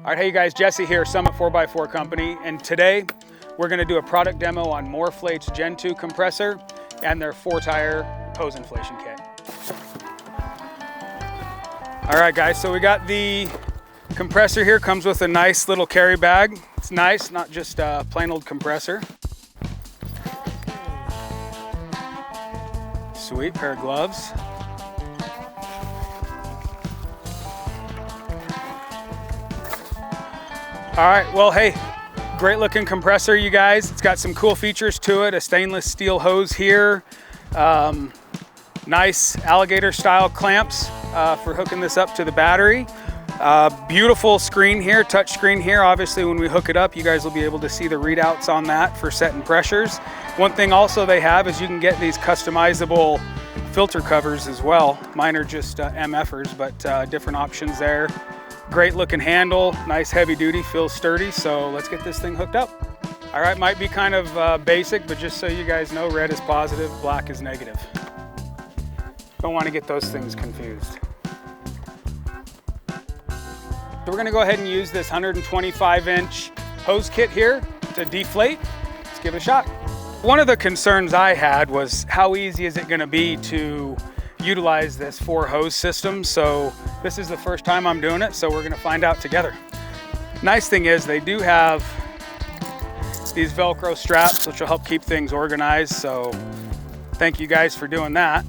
All right, hey you guys, Jesse here, Summit 4x4 Company, and today we're going to do a product demo on MORRFlate's Gen 2 compressor and their 4-tire hose inflation kit. All right guys, so we got the compressor here, comes with a nice little carry bag. It's nice, not just a plain old compressor. Sweet pair of gloves. All right, well, hey, great looking compressor, you guys. It's got some cool features to it. A stainless steel hose here. Nice alligator style clamps for hooking this up to the battery. Beautiful screen here, touch screen here. Obviously, when we hook it up, you guys will be able to see the readouts on that for setting pressures. One thing also they have is you can get these customizable filter covers as well. Mine are just MFers, but different options there. Great looking handle, nice heavy duty, feels sturdy, so let's get this thing hooked up. All right, might be kind of basic, but just so you guys know, red is positive, black is negative. Don't want to get those things confused. So we're gonna go ahead and use this 125-inch hose kit here to deflate. Let's give it a shot. One of the concerns I had was how easy is it gonna be to utilize this 4-hose system. So this is the first time I'm doing it, so we're gonna find out together. Nice thing is they do have these Velcro straps, which will help keep things organized. So thank you guys for doing that.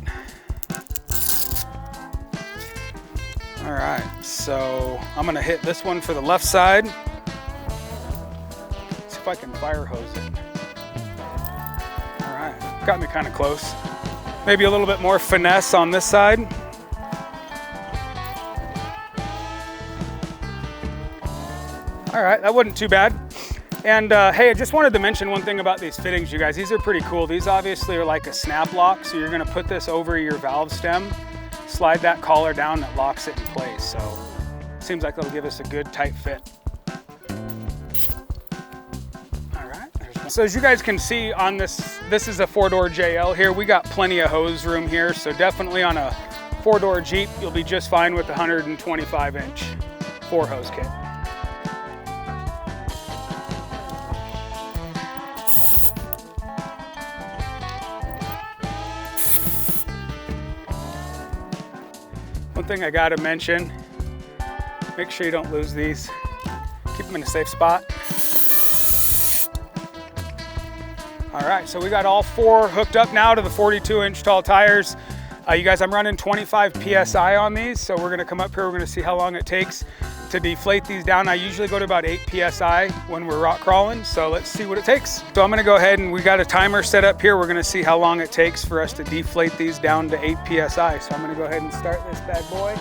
All right, so I'm gonna hit this one for the left side. See if I can fire hose it. All right, got me kind of close. Maybe a little bit more finesse on this side. All right, that wasn't too bad. And hey, I just wanted to mention one thing about these fittings, you guys. These are pretty cool. These obviously are like a snap lock, so you're gonna put this over your valve stem, slide that collar down, that locks it in place. So seems like it'll give us a good tight fit. So as you guys can see on this is a 4-door JL here. We got plenty of hose room here, so definitely on a 4-door Jeep, you'll be just fine with the 125-inch 4-hose kit. One thing I gotta mention, make sure you don't lose these. Keep them in a safe spot. All right, so we got all 4 hooked up now to the 42-inch tall tires. You guys, I'm running 25 PSI on these, so we're gonna come up here, we're gonna see how long it takes to deflate these down. I usually go to about 8 PSI when we're rock crawling, so let's see what it takes. So I'm gonna go ahead and we got a timer set up here. We're gonna see how long it takes for us to deflate these down to 8 PSI. So I'm gonna go ahead and start this bad boy.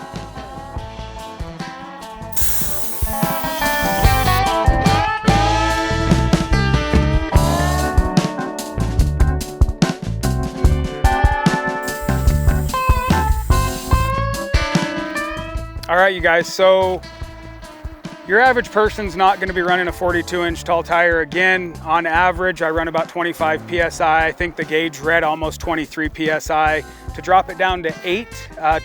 All right, you guys, so your average person's not gonna be running a 42-inch tall tire. Again, on average, I run about 25 PSI. I think the gauge read almost 23 PSI. To drop it down to 8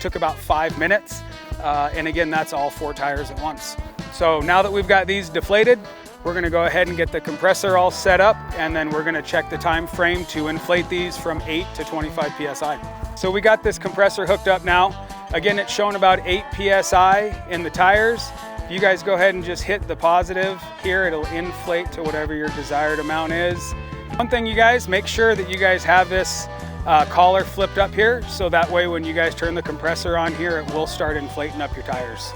took about 5 minutes. And again, that's all 4 tires at once. So now that we've got these deflated, we're gonna go ahead and get the compressor all set up, and then we're gonna check the time frame to inflate these from 8 to 25 PSI. So we got this compressor hooked up now. Again, it's showing about 8 PSI in the tires. If you guys go ahead and just hit the positive here, it'll inflate to whatever your desired amount is. One thing, you guys, make sure that you guys have this collar flipped up here, so that way when you guys turn the compressor on here, it will start inflating up your tires.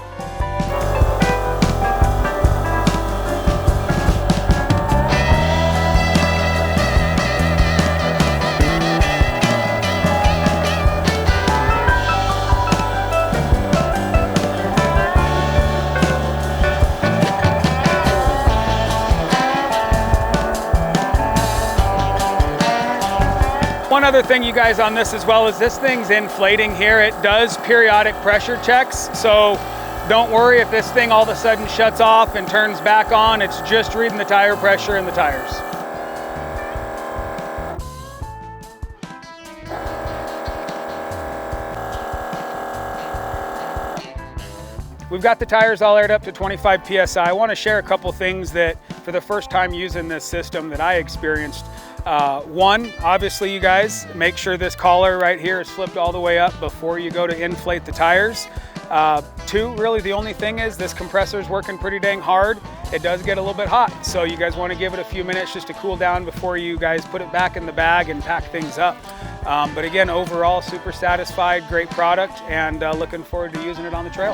One other thing, you guys, on this as well is this thing's inflating here. It does periodic pressure checks, so don't worry if this thing all of a sudden shuts off and turns back on. It's just reading the tire pressure in the tires. we've got the tires all aired up to 25 PSI. I want to share a couple things that for the first time using this system that I experienced. One, obviously you guys, make sure this collar right here is flipped all the way up before you go to inflate the tires. Two, really the only thing is this compressor is working pretty dang hard. It does get a little bit hot, so you guys want to give it a few minutes just to cool down before you guys put it back in the bag and pack things up. But again, overall super satisfied, great product, and looking forward to using it on the trail.